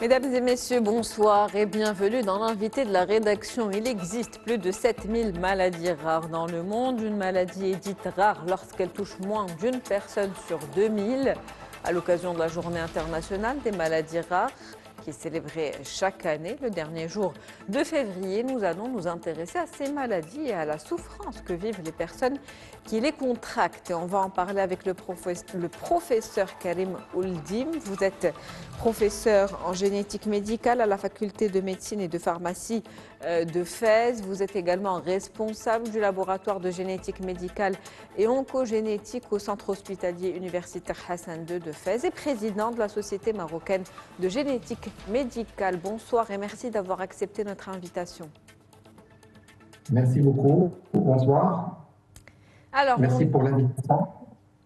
Mesdames et messieurs, bonsoir et bienvenue dans l'invité de la rédaction. Il existe plus de 7000 maladies rares dans le monde. Une maladie est dite rare lorsqu'elle touche moins d'une personne sur 2000. À l'occasion de la Journée internationale des maladies rares, qui est célébrée chaque année, le dernier jour de février, nous allons nous intéresser à ces maladies et à la souffrance que vivent les personnes qui les contractent. Et on va en parler avec le professeur Karim Ouldim. Vous êtes professeur en génétique médicale à la faculté de médecine et de pharmacie de Fès. Vous êtes également responsable du laboratoire de génétique médicale et oncogénétique au centre hospitalier universitaire Hassan II de Fès et président de la Société marocaine de génétique médicale. Bonsoir et merci d'avoir accepté notre invitation. Merci beaucoup. Bonsoir. Alors, merci pour l'invitation.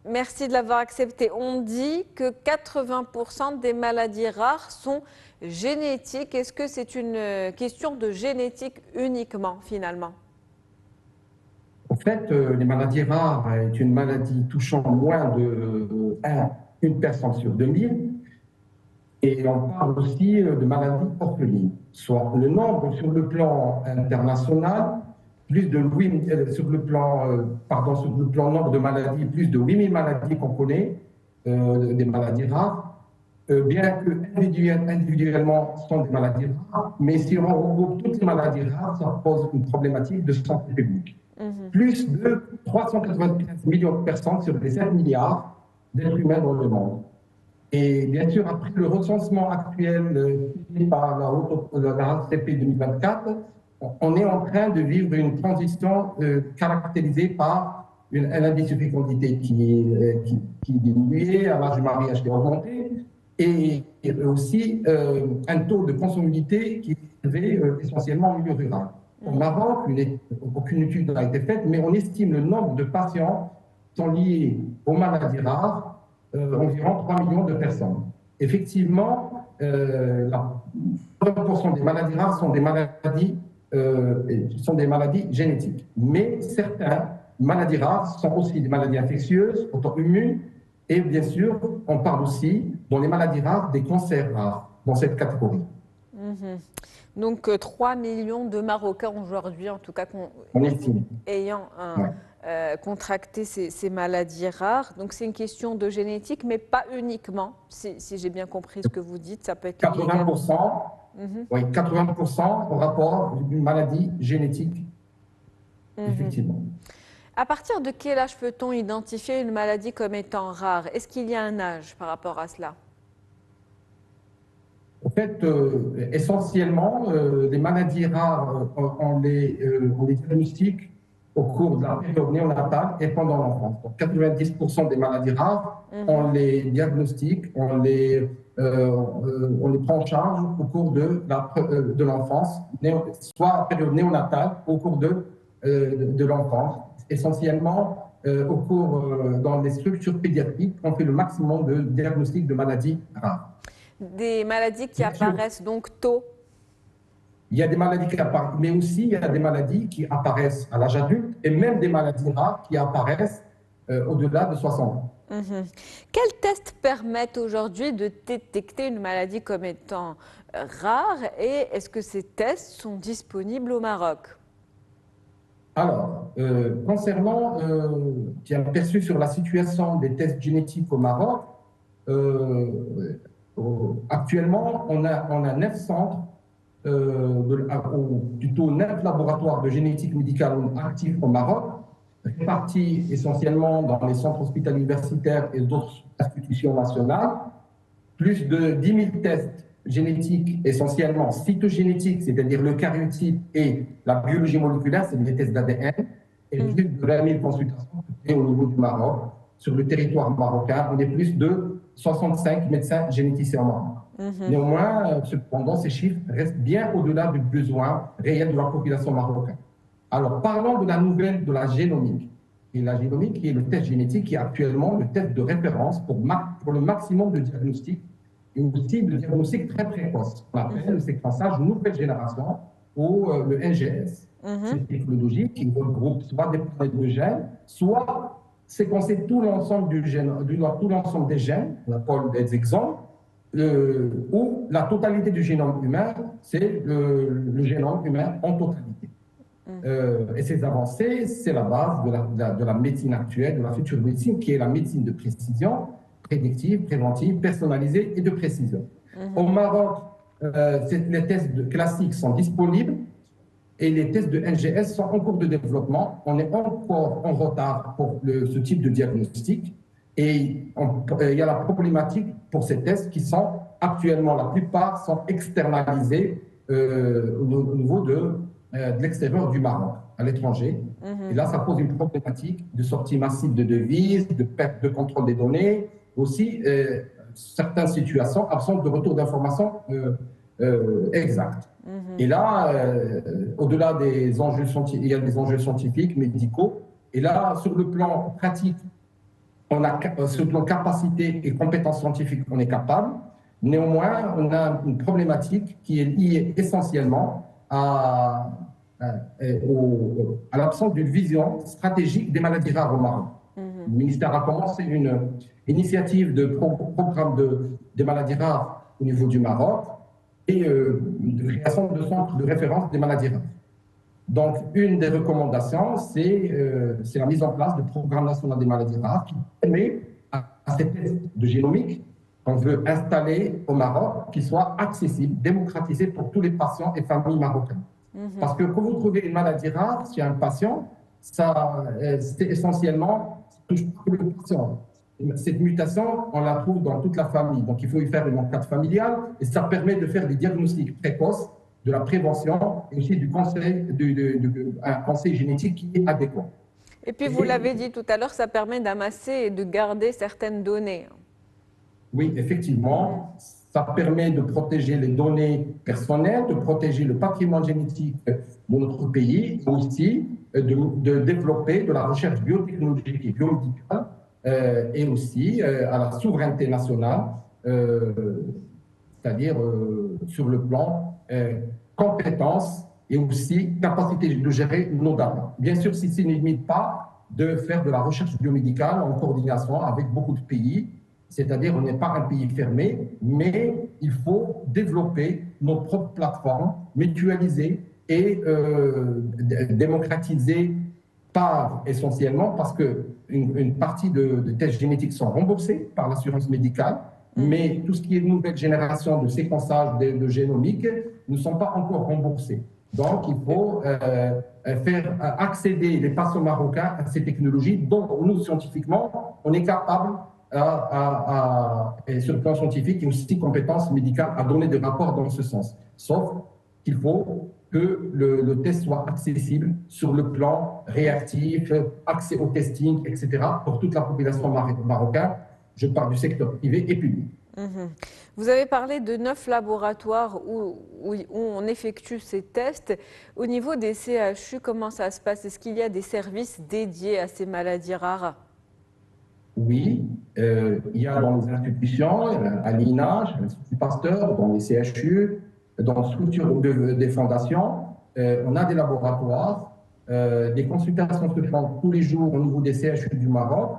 Merci de l'avoir accepté. On dit que 80% des maladies rares sont génétiques. Est-ce que c'est une question de génétique uniquement, finalement? En fait, les maladies rares est une maladie touchant moins de une personne sur 2000. Et on parle aussi de maladies orphelines, soit le nombre sur le plan international, plus de 8, sur le plan nombre de maladies, plus de 8000 maladies qu'on connaît, des maladies rares, bien que individuellement sont des maladies rares, mais si on regroupe toutes les maladies rares, ça pose une problématique de santé publique. Plus de 395 millions de personnes sur les 7 milliards d'êtres humains dans le monde. Et bien sûr, après le recensement actuel par la RACP 2024, on est en train de vivre une transition caractérisée par un indice de fécondité qui diminuait, un âge du mariage qui a augmenté, et aussi un taux de consommabilité qui est élevé essentiellement au milieu rural. Au Maroc, aucune étude n'a été faite, mais on estime le nombre de patients qui sont liés aux maladies rares, environ 3 millions de personnes. Effectivement, 30% des maladies rares sont des maladies génétiques. Mais certaines maladies rares sont aussi des maladies infectieuses, auto-immunes, et bien sûr, on parle aussi, dans les maladies rares, des cancers rares, dans cette catégorie. Donc 3 millions de Marocains aujourd'hui, en tout cas, ayant contracté ces maladies rares. Donc c'est une question de génétique, mais pas uniquement, si j'ai bien compris ce que vous dites. Ça peut être 80%, oui, 80% en rapport d'une maladie génétique, effectivement. À partir de quel âge peut-on identifier une maladie comme étant rare? Est-ce qu'il y a un âge par rapport à cela? En fait, essentiellement, les maladies rares, on les diagnostique au cours de la période néonatale et pendant l'enfance. Donc, 90% des maladies rares, on les diagnostique, on les prend en charge au cours de l'enfance, soit période néonatale, au cours de l'enfance. Essentiellement, dans les structures pédiatriques, on fait le maximum de diagnostic de maladies rares. Des maladies qui apparaissent donc tôt? Il y a des maladies qui apparaissent, mais aussi il y a des maladies qui apparaissent à l'âge adulte et même des maladies rares qui apparaissent au-delà de 60 ans. Quels tests permettent aujourd'hui de détecter une maladie comme étant rare et est-ce que ces tests sont disponibles au Maroc? Alors, concernant, j'ai aperçu sur la situation des tests génétiques au Maroc, actuellement, on a 9 centres, plutôt 9 laboratoires de génétique médicale actifs au Maroc, répartis essentiellement dans les centres hospitaliers universitaires et d'autres institutions nationales, plus de 10 000 tests génétiques, essentiellement cytogénétiques, c'est-à-dire le karyotype et la biologie moléculaire, c'est des tests d'ADN, et plus de 20 000 consultations au niveau du Maroc. Sur le territoire marocain, on est plus de 65 médecins généticiens au Maroc. Néanmoins, cependant, ces chiffres restent bien au-delà du besoin réel de la population marocaine. Alors, parlons de la nouvelle de la génomique. Et la génomique, qui est le test génétique, qui est actuellement le test de référence pour le maximum de diagnostics et aussi de diagnostics très précoces. On appelle le séquençage nouvelle génération ou le NGS. C'est une technologie qui regroupe soit des planètes de gènes, soit séquencer tout l'ensemble du gène, tout l'ensemble des gènes, on appelle des exons, où la totalité du génome humain, c'est le génome humain en totalité. Et ces avancées, c'est la base de la médecine actuelle, de la future médecine, qui est la médecine de précision, prédictive, préventive, personnalisée et de précision. Au Maroc, les tests classiques sont disponibles et les tests de NGS sont en cours de développement. On est encore en retard pour ce type de diagnostic. Et il y a la problématique pour ces tests qui sont actuellement, la plupart sont externalisés au niveau de l'extérieur du Maroc, à l'étranger. Et là, ça pose une problématique de sortie massive de devises, de perte de contrôle des données, aussi certaines situations absentes de retour d'informations exactes. Et là, au-delà des enjeux scientifiques, il y a des enjeux scientifiques, médicaux. Et là, sur le plan pratique, sur le plan capacité et compétences scientifiques, on est capable. Néanmoins, on a une problématique qui est liée essentiellement à l'absence d'une vision stratégique des maladies rares au Maroc. Le ministère a commencé une initiative de programme des maladies rares au niveau du Maroc et de création de centres de référence des maladies rares. Donc, une des recommandations, c'est la mise en place du programme national des maladies rares qui permet à ces tests de génomique qu'on veut installer au Maroc, qu'ils soient accessibles, démocratisés pour tous les patients et familles marocaines. Parce que quand vous trouvez une maladie rare chez un patient, c'est essentiellement, ça touche pas le patient. Cette mutation, on la trouve dans toute la famille. Donc, il faut y faire une enquête familiale et ça permet de faire des diagnostics précoces, de la prévention et aussi du conseil, un conseil génétique qui est adéquat. Et puis, vous l'avez dit tout à l'heure, ça permet d'amasser et de garder certaines données. Oui, effectivement, ça permet de protéger les données personnelles, de protéger le patrimoine génétique de notre pays, aussi de développer de la recherche biotechnologique et biomédicale et aussi à la souveraineté nationale, c'est-à-dire sur le plan compétences et aussi capacité de gérer nos data. Bien sûr, si ce ne limite pas de faire de la recherche biomédicale en coordination avec beaucoup de pays, c'est-à-dire on n'est pas un pays fermé, mais il faut développer nos propres plateformes, mutualiser et démocratiser par essentiellement parce qu'une partie de tests génétiques sont remboursés par l'assurance médicale, mais tout ce qui est nouvelle génération de séquençage de génomique ne sont pas encore remboursés. Donc, il faut faire accéder les patients marocains à ces technologies dont nous, scientifiquement, on est capable, sur le plan scientifique et aussi compétences médicales, à donner des rapports dans ce sens. Sauf qu'il faut que le test soit accessible sur le plan réactif, accès au testing, etc., pour toute la population marocaine. Je parle du secteur privé et public. Vous avez parlé de 9 laboratoires où on effectue ces tests. Au niveau des CHU, comment ça se passe? Est-ce qu'il y a des services dédiés à ces maladies rares? Oui, il y a dans les institutions, à l'INA, à l'Institut Pasteur, dans les CHU, dans les structures des fondations, on a des laboratoires, des consultations se font tous les jours au niveau des CHU du Maroc.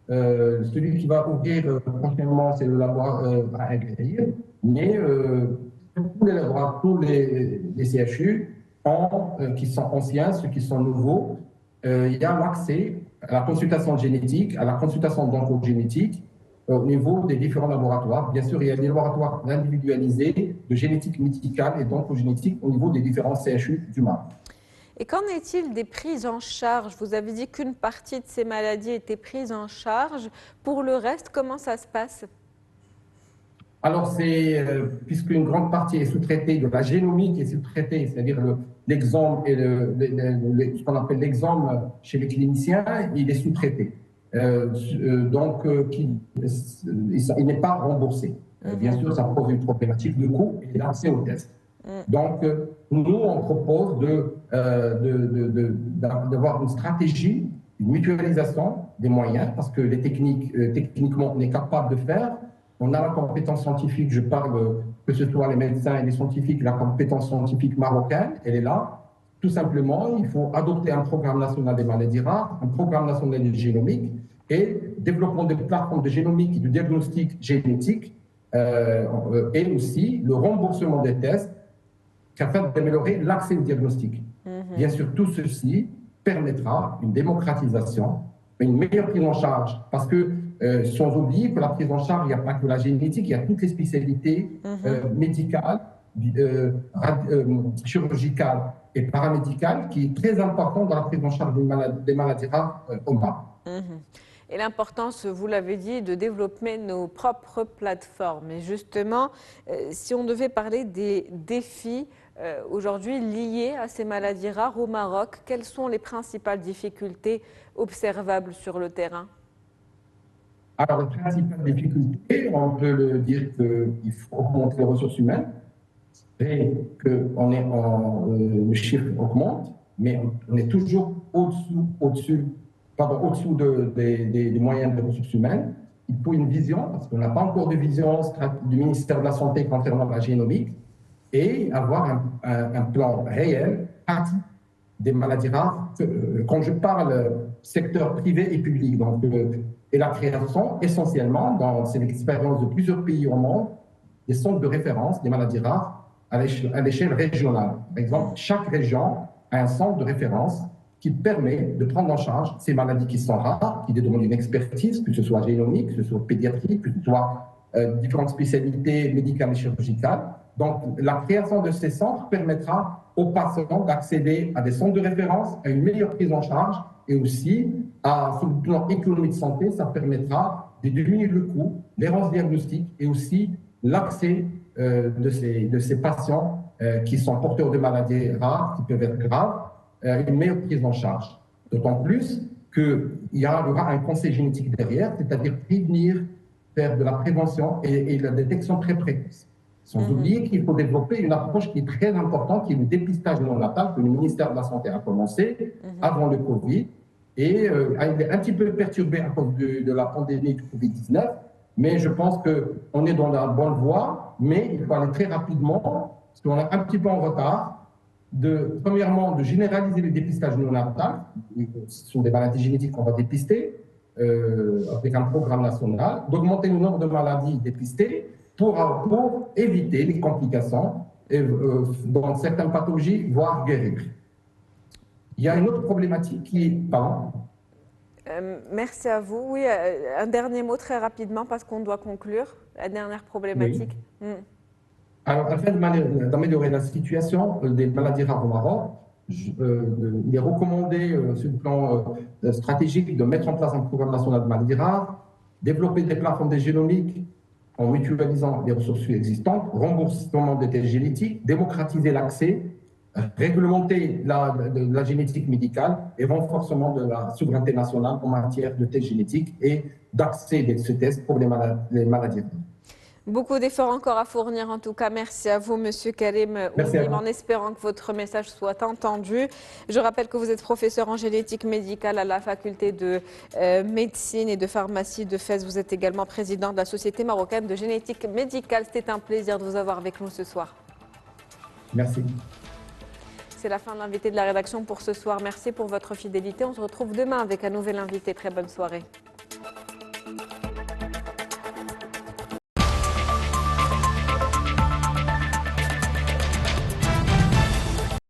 Celui qui va ouvrir prochainement, c'est le laboratoire à Agadir, mais tous les CHU, qui sont anciens, ceux qui sont nouveaux, il y a l'accès à la consultation génétique, à la consultation d'oncogénétique au niveau des différents laboratoires. Bien sûr, il y a des laboratoires individualisés de génétique médicale et d'oncogénétique au niveau des différents CHU du Maroc. Et qu'en est-il des prises en charge? Vous avez dit qu'une partie de ces maladies était prise en charge. Pour le reste, comment ça se passe? Alors, puisqu'une grande partie est sous-traitée de la génomique est sous-traitée, c'est-à-dire l'exome et ce qu'on appelle l'exome chez les cliniciens, il est sous-traité. Donc, il n'est pas remboursé. Bien sûr, ça pose une problématique de coût et d'accès aux tests. Donc, nous, on propose d'avoir une stratégie, une mutualisation des moyens, parce que techniquement, on est capable de faire. On a la compétence scientifique, je parle que ce soit les médecins et les scientifiques, la compétence scientifique marocaine, elle est là. Tout simplement, il faut adopter un programme national des maladies rares, un programme national de génomique et développement de plateformes de génomique et de diagnostic génétique et aussi le remboursement des tests afin d'améliorer l'accès au diagnostic. Bien sûr, tout ceci permettra une démocratisation, une meilleure prise en charge, parce que sans oublier que la prise en charge, il n'y a pas que la génétique, il y a toutes les spécialités médicales, chirurgicales et paramédicales qui est très important dans la prise en charge des maladies rares au Maroc. Et l'importance, vous l'avez dit, de développer nos propres plateformes. Et justement, si on devait parler des défis aujourd'hui liés à ces maladies rares au Maroc, quelles sont les principales difficultés observables sur le terrain? Alors, les principales difficultés, on peut le dire qu'il faut augmenter les ressources humaines et que le chiffre augmente, mais on est toujours au-dessous des moyens de ressources humaines. Il faut une vision, parce qu'on n'a pas encore de vision du ministère de la Santé concernant la génomique, et avoir un plan réel, pratique, des maladies rares. Quand je parle secteur privé et public, donc, et la création, essentiellement, dans l'expérience de plusieurs pays au monde, des centres de référence des maladies rares à l'échelle régionale. Par exemple, chaque région a un centre de référence qui permet de prendre en charge ces maladies qui sont rares, qui demandent une expertise, que ce soit génomique, que ce soit pédiatrique, que ce soit différentes spécialités médicales et chirurgicales. Donc, la création de ces centres permettra aux patients d'accéder à des centres de référence, à une meilleure prise en charge et aussi, sur le plan économique de santé, ça permettra de diminuer le coût, l'errance diagnostique et aussi l'accès de ces patients qui sont porteurs de maladies rares, qui peuvent être graves, une meilleure prise en charge. D'autant plus qu'il y aura un conseil génétique derrière, c'est-à-dire prévenir, faire de la prévention et la détection très précoce. Sans oublier qu'il faut développer une approche qui est très importante, qui est le dépistage néonatal que le ministère de la Santé a commencé avant le Covid et a été un petit peu perturbé à cause de la pandémie du Covid-19. Mais je pense qu'on est dans la bonne voie, mais il faut aller très rapidement, parce qu'on est un petit peu en retard, premièrement, de généraliser le dépistage néonatal. Ce sont des maladies génétiques qu'on va dépister avec un programme national, d'augmenter le nombre de maladies dépistées pour éviter les complications dans certaines pathologies, voire guérir. Il y a une autre problématique qui est... Pardon. Merci à vous. Oui, un dernier mot très rapidement parce qu'on doit conclure. La dernière problématique. Oui. Alors, afin d'améliorer la situation des maladies rares au Maroc, il est recommandé sur le plan stratégique de mettre en place un programme national de maladies rares, développer des plateformes génomiques en mutualisant les ressources existantes, remboursement des tests génétiques, démocratiser l'accès, réglementer la génétique médicale et renforcement de la souveraineté nationale en matière de tests génétiques et d'accès de ces tests pour les maladies rares. Beaucoup d'efforts encore à fournir en tout cas. Merci à vous, Monsieur Karim Oulim, en espérant que votre message soit entendu. Je rappelle que vous êtes professeur en génétique médicale à la faculté de médecine et de pharmacie de Fès. Vous êtes également président de la Société marocaine de génétique médicale. C'était un plaisir de vous avoir avec nous ce soir. Merci. C'est la fin de l'invité de la rédaction pour ce soir. Merci pour votre fidélité. On se retrouve demain avec un nouvel invité. Très bonne soirée.